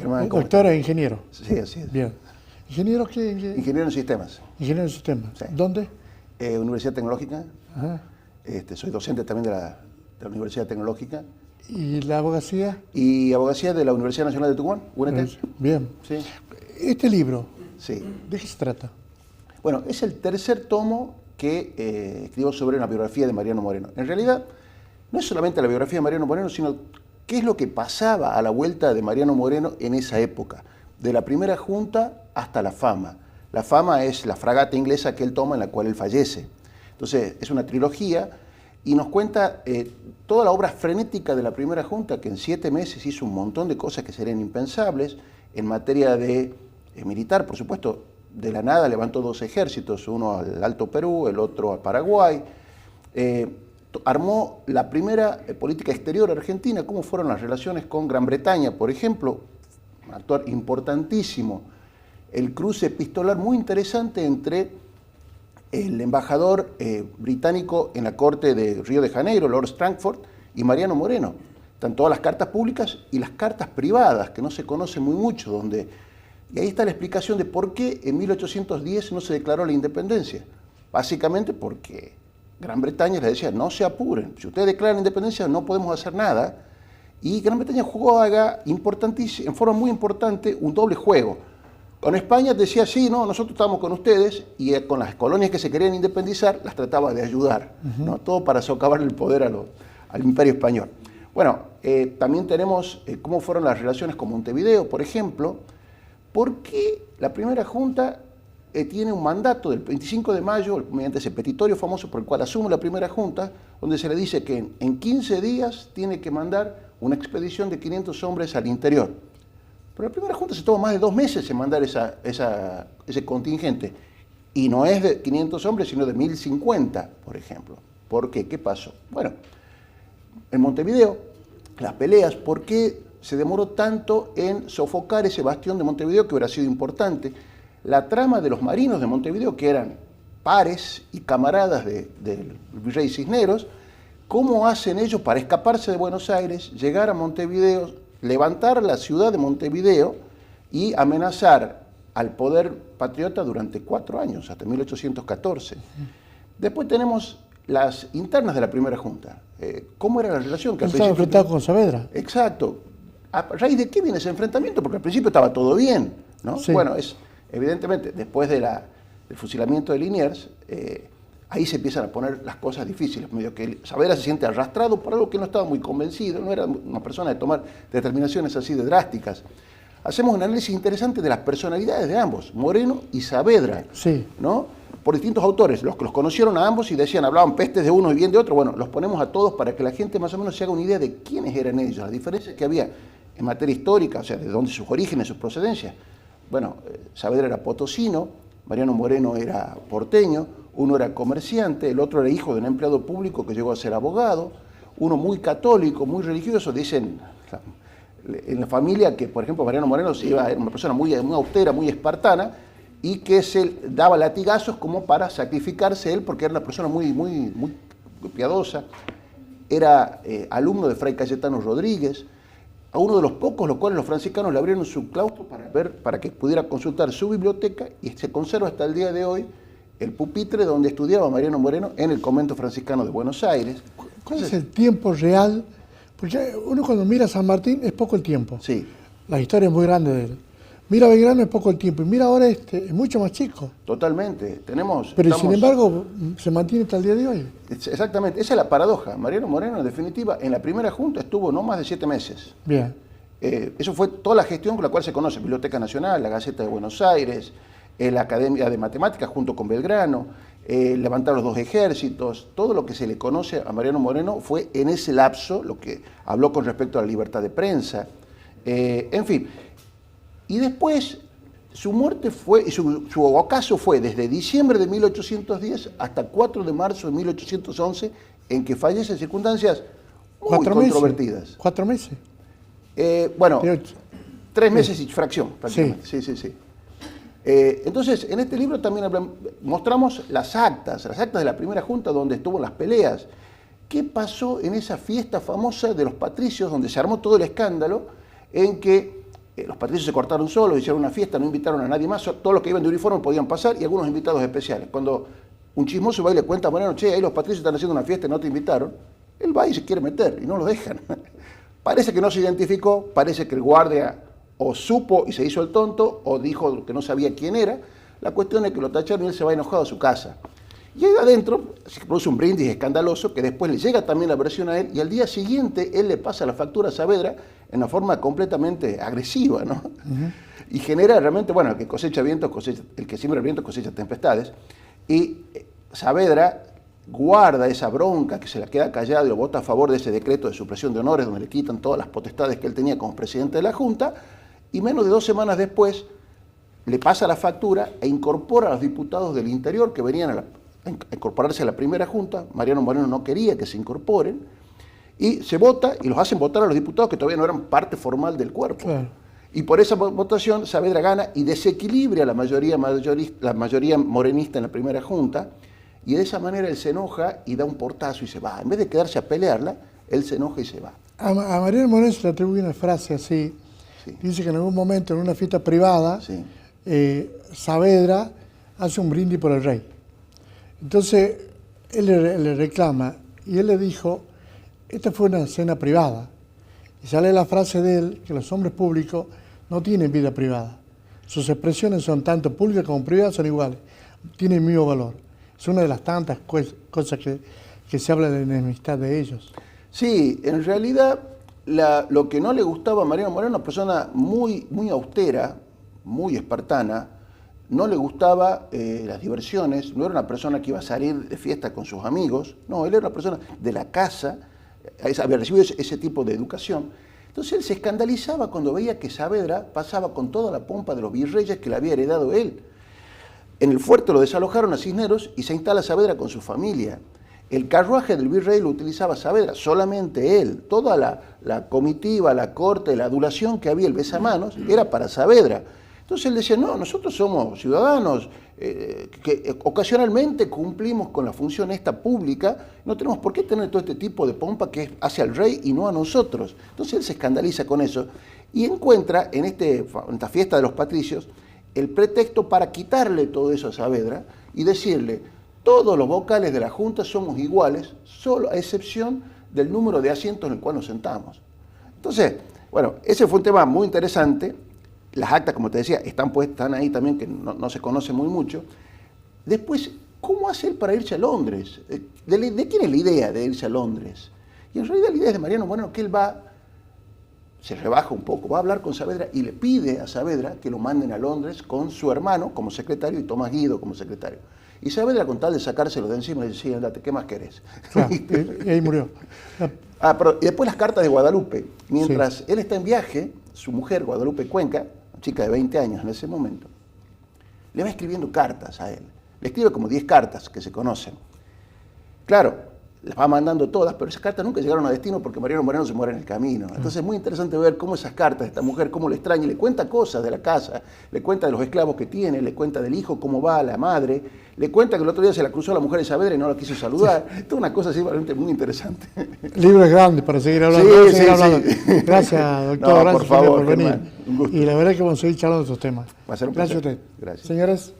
Germán, ¿cómo doctor estás? es ingeniero. Sí, así es. Bien. ¿Ingeniero qué? Ingeniero en sistemas. Ingeniero en sistemas. Sí. ¿Dónde? Universidad Tecnológica. Ajá. Soy docente también de la Universidad Tecnológica. ¿Y la abogacía? Y abogacía de la Universidad Nacional de Tucumán, UNT. Bien. Sí. Este libro, Sí. ¿de qué se trata? Bueno, es el tercer tomo que escribo sobre una biografía de Mariano Moreno. En realidad, no es solamente la biografía de Mariano Moreno, sino qué es lo que pasaba a la vuelta de Mariano Moreno en esa época, de la primera junta hasta la fama. La fama es la fragata inglesa que él toma en la cual él fallece. Entonces, es una trilogía y nos cuenta toda la obra frenética de la primera junta, que en 7 meses hizo un montón de cosas que serían impensables en materia de militar, por supuesto. De la nada levantó 2 ejércitos, uno al Alto Perú, el otro al Paraguay. Armó la primera política exterior argentina, cómo fueron las relaciones con Gran Bretaña, por ejemplo, un actor importantísimo. El cruce epistolar muy interesante entre el embajador británico en la corte de Río de Janeiro, Lord Strangford, y Mariano Moreno. Están todas las cartas públicas y las cartas privadas, que no se conocen muy mucho, donde... Y ahí está la explicación de por qué en 1810 no se declaró la independencia. Básicamente porque Gran Bretaña le decía, no se apuren, si ustedes declaran la independencia no podemos hacer nada. Y Gran Bretaña jugó en forma muy importante un doble juego. Con España decía, sí, no, nosotros estamos con ustedes, y con las colonias que se querían independizar las trataba de ayudar, ¿no? Todo para socavar el poder al Imperio Español. Bueno, también tenemos cómo fueron las relaciones con Montevideo, por ejemplo. Porque la primera junta tiene un mandato del 25 de mayo, mediante ese petitorio famoso por el cual asume la primera junta, donde se le dice que en 15 días tiene que mandar una expedición de 500 hombres al interior. Pero la primera junta se toma más de 2 meses en mandar ese contingente. Y no es de 500 hombres, sino de 1050, por ejemplo. ¿Por qué? ¿Qué pasó? Bueno, en Montevideo, las peleas, ¿por qué se demoró tanto en sofocar ese bastión de Montevideo que hubiera sido importante? La trama de los marinos de Montevideo, que eran pares y camaradas del virrey Cisneros, ¿cómo hacen ellos para escaparse de Buenos Aires, llegar a Montevideo, levantar la ciudad de Montevideo y amenazar al poder patriota durante 4 años, hasta 1814? Después tenemos las internas de la primera junta. ¿Cómo era la relación? Que estaba enfrentado con Saavedra. Exacto. ¿A raíz de qué viene ese enfrentamiento? Porque al principio estaba todo bien, ¿no? Sí. Bueno, evidentemente, después del fusilamiento de Liniers, ahí se empiezan a poner las cosas difíciles, medio que Saavedra se siente arrastrado por algo que no estaba muy convencido, no era una persona de tomar determinaciones así de drásticas. Hacemos un análisis interesante de las personalidades de ambos, Moreno y Saavedra, sí, ¿no? Por distintos autores, los que los conocieron a ambos y decían, hablaban pestes de uno y bien de otro. Bueno, los ponemos a todos para que la gente más o menos se haga una idea de quiénes eran ellos, las diferencias que había en materia histórica, o sea, de dónde sus orígenes, sus procedencias. Bueno, Saavedra era potosino, Mariano Moreno era porteño, uno era comerciante, el otro era hijo de un empleado público que llegó a ser abogado, uno muy católico, muy religioso. Dicen en la familia que, por ejemplo, Mariano Moreno era una persona muy austera, muy espartana, y que se daba latigazos como para sacrificarse él, porque era una persona muy piadosa. Era alumno de Fray Cayetano Rodríguez, a uno de los pocos los cuales los franciscanos le abrieron su claustro para que pudiera consultar su biblioteca, y se conserva hasta el día de hoy el pupitre donde estudiaba Mariano Moreno en el convento franciscano de Buenos Aires. ¿Cuál es el tiempo real? Porque uno cuando mira a San Martín es poco el tiempo. Sí. La historia es muy grande de él. Mira a Belgrano es poco el tiempo, y mira ahora es mucho más chico. Totalmente. Pero sin embargo se mantiene hasta el día de hoy. Exactamente, esa es la paradoja. Mariano Moreno, en definitiva, en la primera junta estuvo no más de 7 meses. Bien. Eso fue toda la gestión con la cual se conoce: Biblioteca Nacional, la Gaceta de Buenos Aires, la Academia de Matemáticas junto con Belgrano, levantar los 2 ejércitos. Todo lo que se le conoce a Mariano Moreno fue en ese lapso, lo que habló con respecto a la libertad de prensa. En fin. Y después su muerte fue, su ocaso fue desde diciembre de 1810 hasta 4 de marzo de 1811, en que fallece en circunstancias muy controvertidas. 4 meses. Bueno, 3 meses y fracción, prácticamente. Sí. Sí. Entonces, en este libro también mostramos las actas de la primera junta donde estuvo las peleas. ¿Qué pasó en esa fiesta famosa de los patricios donde se armó todo el escándalo en que los patricios se cortaron solos, hicieron una fiesta, no invitaron a nadie más, todos los que iban de uniforme podían pasar y algunos invitados especiales. Cuando un chismoso va y le cuenta a Mariano, che, ahí los patricios están haciendo una fiesta y no te invitaron, él va y se quiere meter y no lo dejan. Parece que no se identificó, parece que el guardia o supo y se hizo el tonto o dijo que no sabía quién era. La cuestión es que lo tacharon y él se va enojado a su casa. Llega adentro, se produce un brindis escandaloso que después le llega también la versión a él y al día siguiente él le pasa la factura a Saavedra en una forma completamente agresiva, ¿no? Y genera realmente, bueno, el que cosecha vientos, el que siembra vientos cosecha tempestades. Y Saavedra guarda esa bronca, que se la queda callado y lo vota a favor de ese decreto de supresión de honores donde le quitan todas las potestades que él tenía como presidente de la Junta, y menos de 2 semanas después le pasa la factura e incorpora a los diputados del interior que venían a incorporarse a la primera Junta. Mariano Moreno no quería que se incorporen, y se vota y los hacen votar a los diputados que todavía no eran parte formal del cuerpo. Claro. Y por esa votación Saavedra gana y desequilibra la mayoría morenista en la primera Junta, y de esa manera él se enoja y da un portazo y se va. En vez de quedarse a pelearla, él se enoja y se va. A Mariano Moreno se le atribuye una frase así. Sí. Dice que en algún momento en una fiesta privada, sí, Saavedra hace un brindis por el rey. Entonces él le reclama y él le dijo, esta fue una cena privada. Y sale la frase de él que los hombres públicos no tienen vida privada. Sus expresiones son tanto públicas como privadas, son iguales. Tienen el mismo valor. Es una de las tantas cosas que se habla de la enemistad de ellos. Sí, en realidad lo que no le gustaba a Mariano Moreno era una persona muy, muy austera, muy espartana. No le gustaba las diversiones, no era una persona que iba a salir de fiesta con sus amigos. No, él era una persona de la casa, había recibido ese tipo de educación. Entonces él se escandalizaba cuando veía que Saavedra pasaba con toda la pompa de los virreyes que le había heredado él. En el fuerte lo desalojaron a Cisneros y se instala Saavedra con su familia. El carruaje del virrey lo utilizaba Saavedra, solamente él. Toda la comitiva, la corte, la adulación que había, el besamanos, era para Saavedra. Entonces él decía, no, nosotros somos ciudadanos que ocasionalmente cumplimos con la función esta pública, no tenemos por qué tener todo este tipo de pompa que es hacia el rey y no a nosotros. Entonces él se escandaliza con eso y encuentra en esta fiesta de los patricios el pretexto para quitarle todo eso a Saavedra y decirle, todos los vocales de la Junta somos iguales, solo a excepción del número de asientos en el cual nos sentamos. Entonces, bueno, ese fue un tema muy interesante. Las actas, como te decía, están ahí también, que no se conoce muy mucho. Después, ¿cómo hace él para irse a Londres? ¿De quién es la idea de irse a Londres? Y en realidad la idea es de Mariano Moreno, que él se rebaja un poco, va a hablar con Saavedra y le pide a Saavedra que lo manden a Londres con su hermano como secretario y Tomás Guido como secretario. Y Saavedra, con tal de sacárselo de encima, le dice, sí, andate, ¿qué más querés? Claro, y ahí murió. Y después las cartas de Guadalupe. Mientras él está en viaje, su mujer, Guadalupe Cuenca, una chica de 20 años en ese momento, le va escribiendo cartas a él. Le escribe como 10 cartas que se conocen. Claro, las va mandando todas, pero esas cartas nunca llegaron a destino porque Mariano Moreno se muere en el camino. Entonces es muy interesante ver cómo esas cartas de esta mujer, cómo le extraña, y le cuenta cosas de la casa, le cuenta de los esclavos que tiene, le cuenta del hijo, cómo va, la madre, le cuenta que el otro día se la cruzó a la mujer de Saavedra y no la quiso saludar. Toda una cosa así realmente muy interesante. Libros grandes para seguir hablando. Sí. Gracias, doctor. No, gracias por favor, por venir. Un gusto. Y la verdad es que vamos a seguir charlando de estos temas. Va a ser un placer. placer. Gracias a usted. Gracias. Señores.